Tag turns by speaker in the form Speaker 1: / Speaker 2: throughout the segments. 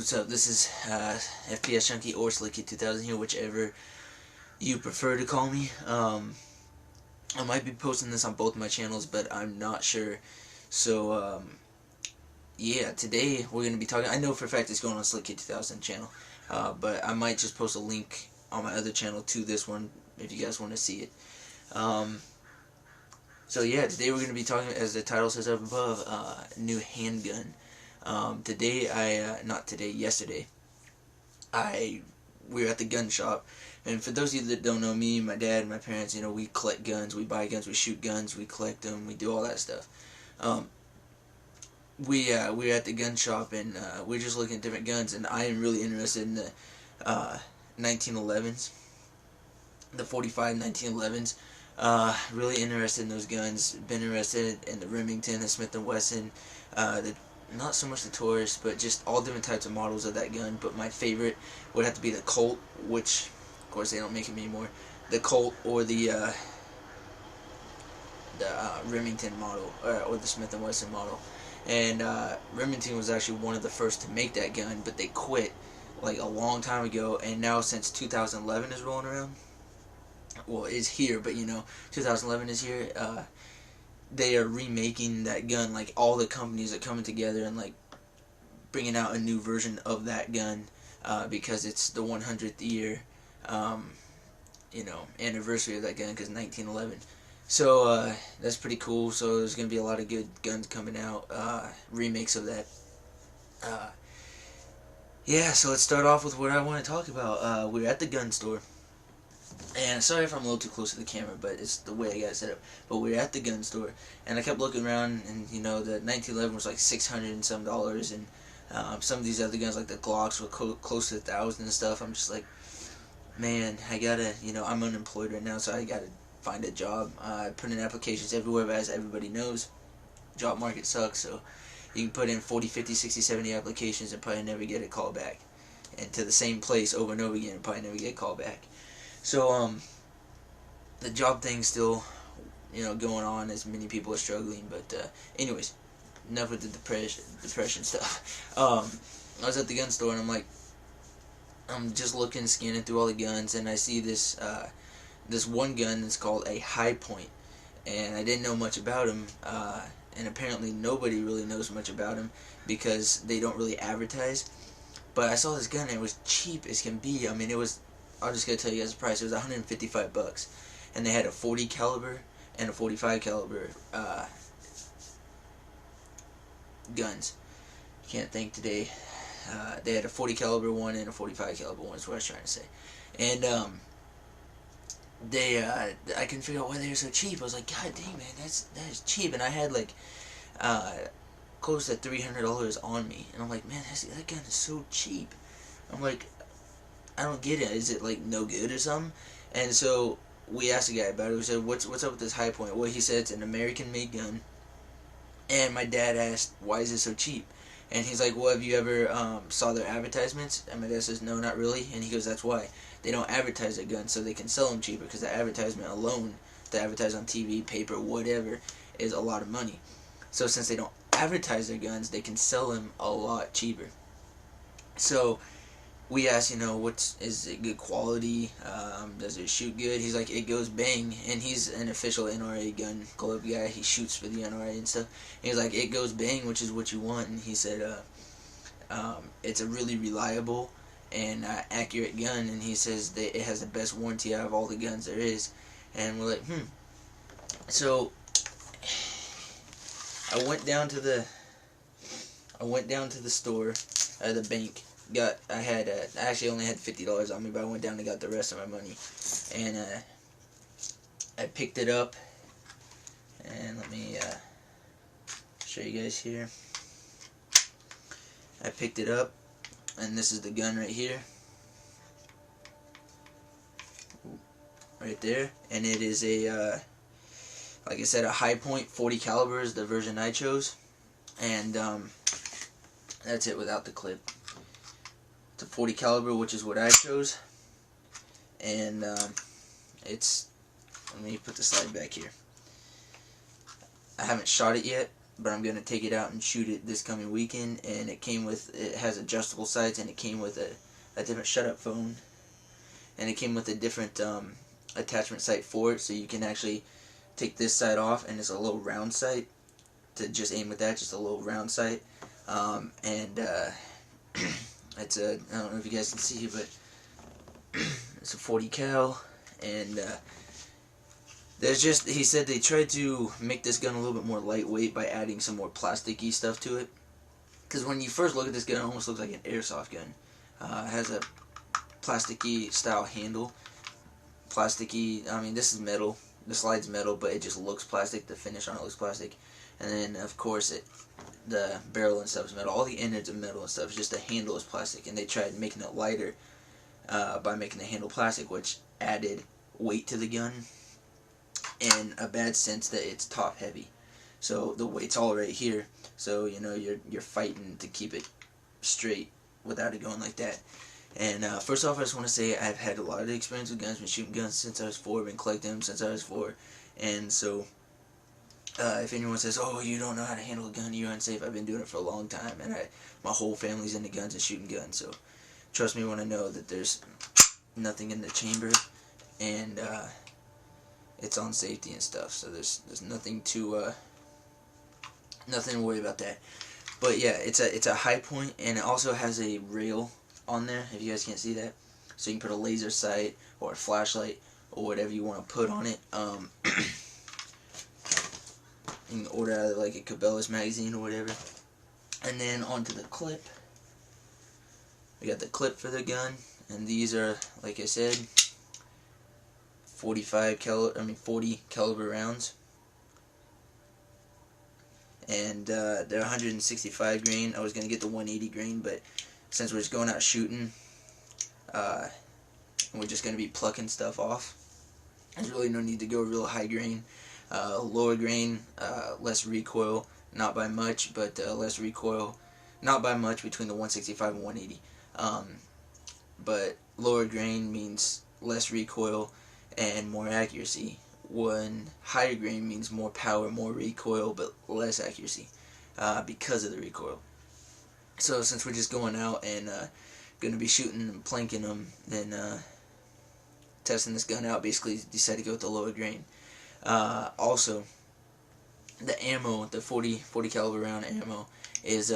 Speaker 1: What's up? This is FPS Chunky or Slicky 2000 here, whichever you prefer to call me. I might be posting this on both my channels, but I'm not sure. So, yeah, today we're going to be talking. I know for a fact it's going on Slicky 2000 channel, but I might just post a link on my other channel to this one if you guys want to see it. So yeah, today we're going to be talking, as the title says up above, new handgun. Yesterday, we were at the gun shop, and for those of you that don't know me, my dad and my parents, you know, we collect guns, we buy guns, we shoot guns, we collect them, we do all that stuff. We were at the gun shop, and we were just looking at different guns, and I am really interested in the 1911s, the 45 1911s. Really interested in those guns. Been interested in the Remington, the Smith & Wesson, not so much the Taurus, but just all different types of models of that gun. But my favorite would have to be the Colt, which, of course, they don't make them anymore. The Colt or the Remington model, or the Smith & Wesson model. And Remington was actually one of the first to make that gun, but they quit like a long time ago. And now since 2011 is rolling around, well, it's here, but you know, 2011 is here. They are remaking that gun. Like, all the companies are coming together and like bringing out a new version of that gun because it's the 100th year, you know, anniversary of that gun, because 1911. So that's pretty cool. So there's gonna be a lot of good guns coming out, remakes of that. Yeah, so let's start off with what I want to talk about. We're at the gun store. And sorry if I'm a little too close to the camera, but it's the way I got it set up. But we were at the gun store, and I kept looking around, and you know, the 1911 was like $600 and some, and some of these other guns, like the Glocks, were close to $1,000 and stuff. I'm just like, man, I gotta, you know, I'm unemployed right now, so I gotta find a job. I put in applications everywhere, but as everybody knows, job market sucks. So you can put in 40, 50, 60, 70 applications and probably never get a call back, and to the same place over and over again and probably never get a call back. So, the job thing's still, you know, going on, as many people are struggling, but, anyways, enough with the depression stuff. I was at the gun store, and I'm like, I'm just looking, scanning through all the guns, and I see this, this one gun that's called a High Point, and I didn't know much about him, and apparently nobody really knows much about him, because they don't really advertise. But I saw this gun, and it was cheap as can be. I mean, it was, I'm just gonna tell you guys the price. It was $155, and they had a 40 caliber and a 45 caliber guns. Can't think today. They had a 40 caliber one and a 45 caliber one. Is what I was trying to say. And I couldn't figure out why they were so cheap. I was like, God dang, man, that is cheap. And I had like close to $300 on me, and I'm like, man, that gun is so cheap. I'm like, I don't get it. Is it like no good or something? And so we asked the guy about it. We said, what's up with this High Point? Well, he said it's an American-made gun. And my dad asked, why is it so cheap? And he's like, well, have you ever saw their advertisements? And my dad says, no, not really. And he goes, that's why. They don't advertise their guns so they can sell them cheaper, because the advertisement alone, to advertise on TV, paper, whatever, is a lot of money. So since they don't advertise their guns, they can sell them a lot cheaper. So we asked, you know, is it good quality? Does it shoot good? He's like, it goes bang. And he's an official NRA gun club guy. He shoots for the NRA and stuff. And he's like, it goes bang, which is what you want. And he said, it's a really reliable and accurate gun. And he says that it has the best warranty out of all the guns there is. And we're like, So I went down to the store, the bank. I actually only had $50 on me, but I went down and got the rest of my money, and I picked it up, and let me show you guys here. I picked it up, and this is the gun right here, right there, and it is a, like I said, a High Point 40 caliber is the version I chose, and that's it without the clip. It's a 40 caliber, which is what I chose, and let me put the slide back here. I haven't shot it yet, but I'm gonna take it out and shoot it this coming weekend. And it has adjustable sights, and it came with a different shut-up phone, and it came with a different attachment sight for it, so you can actually take this sight off, and it's a little round sight to just aim with that, just a little round sight. It's a, I don't know if you guys can see, but it's a 40 cal, and he said they tried to make this gun a little bit more lightweight by adding some more plasticky stuff to it. Because when you first look at this gun, it almost looks like an airsoft gun. It has a plasticky style handle. Plasticky, I mean, this is metal. The slide's metal, but it just looks plastic. The finish on it looks plastic. And then, of course, the barrel and stuff is metal. All the innards are metal and stuff. It's just the handle is plastic. And they tried making it lighter by making the handle plastic, which added weight to the gun in a bad sense that it's top heavy. So the weight's all right here. So you know you're fighting to keep it straight without it going like that. And first off, I just want to say I've had a lot of experience with guns. Been shooting guns since I was 4. Been collecting them since I was 4. And so if anyone says, "Oh, you don't know how to handle a gun, you're unsafe," I've been doing it for a long time, and my whole family's into guns and shooting guns. So trust me when I know that there's nothing in the chamber, and it's on safety and stuff. So there's nothing to worry about that. But yeah, it's a high point, and it also has a rail on there, if you guys can't see that. So you can put a laser sight or a flashlight or whatever you want to put on it. You can order out of like a Cabela's magazine or whatever. And then onto the clip. We got the clip for the gun, and these are, like I said, 40 caliber rounds. And they're 165 grain. I was gonna get the 180 grain, but since we're just going out shooting, and we're just gonna be plucking stuff off, there's really no need to go real high grain. Lower grain, less recoil, not by much, but less recoil, not by much between the 165 and 180. But lower grain means less recoil and more accuracy. When higher grain means more power, more recoil, but less accuracy because of the recoil. So since we're just going out and going to be shooting and planking them, then testing this gun out, basically decided to go with the lower grain. Also, the ammo, the 40 caliber round ammo is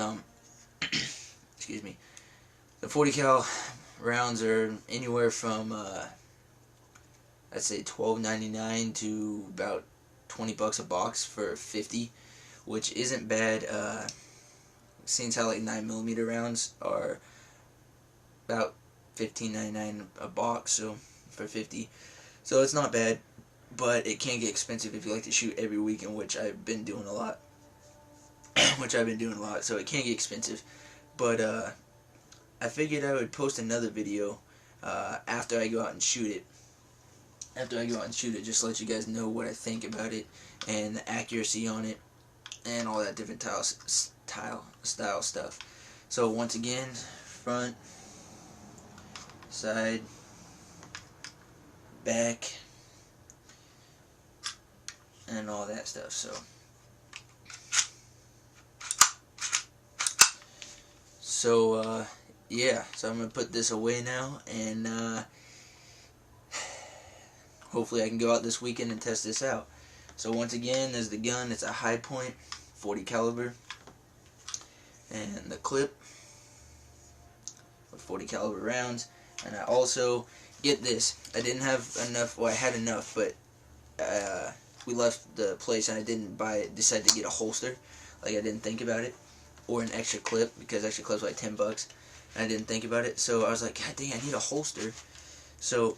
Speaker 1: excuse me. The 40 cal rounds are anywhere from I'd say $12.99 to about $20 a box for 50, which isn't bad. Seems how like 9mm rounds are about $15.99 a box, so for 50, so it's not bad. But it can get expensive if you like to shoot every weekend, which I've been doing a lot. So it can get expensive. But I figured I would post another video after I go out and shoot it. Just to let you guys know what I think about it and the accuracy on it and all that different style stuff. So once again, front, side, back, and all that stuff. So yeah, so I'm gonna put this away now, and hopefully I can go out this weekend and test this out. So once again, there's the gun. It's a high point 40 caliber, and the clip with 40 caliber rounds. And I also, get this, I didn't have enough, well I had enough, but we left the place and I didn't decide to get a holster. Like I didn't think about it, or an extra clip, because extra clips were like $10, and I didn't think about it. So I was like, God dang, I need a holster. So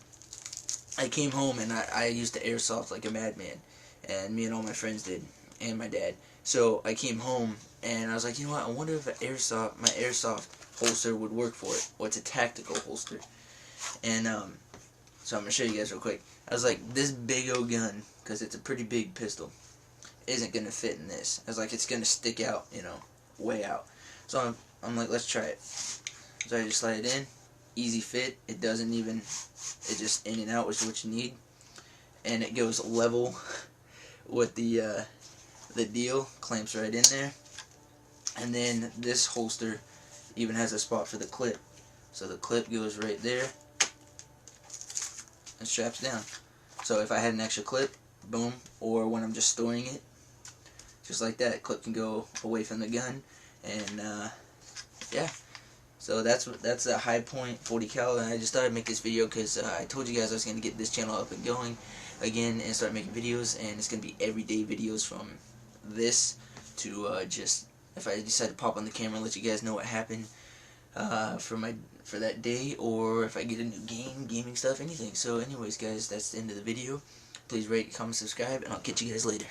Speaker 1: I came home and I used to airsoft like a madman, and me and all my friends did, and my dad. So I came home and I was like, you know what? I wonder if my airsoft holster would work for it. Well, it's a tactical holster, and so I'm gonna show you guys real quick. I was like, this big old gun, because it's a pretty big pistol, isn't gonna fit in this. I was like, it's gonna stick out, you know, way out. So I'm like, let's try it. So I just slide it in, easy fit. It doesn't even, it just in and out, which is what you need, and it goes level with the the deal clamps right in there. And then this holster even has a spot for the clip. So the clip goes right there and straps down. So if I had an extra clip, boom, or when I'm just storing it, just like that, clip can go away from the gun. And yeah, so that's a high point 40 cal. And I just thought I'd make this video because I told you guys I was going to get this channel up and going again and start making videos, and it's going to be everyday videos from this to just if I decide to pop on the camera and let you guys know what happened for that day, or if I get a new gaming stuff, anything. So anyways guys, that's the end of the video. Please rate, comment, subscribe, and I'll catch you guys later.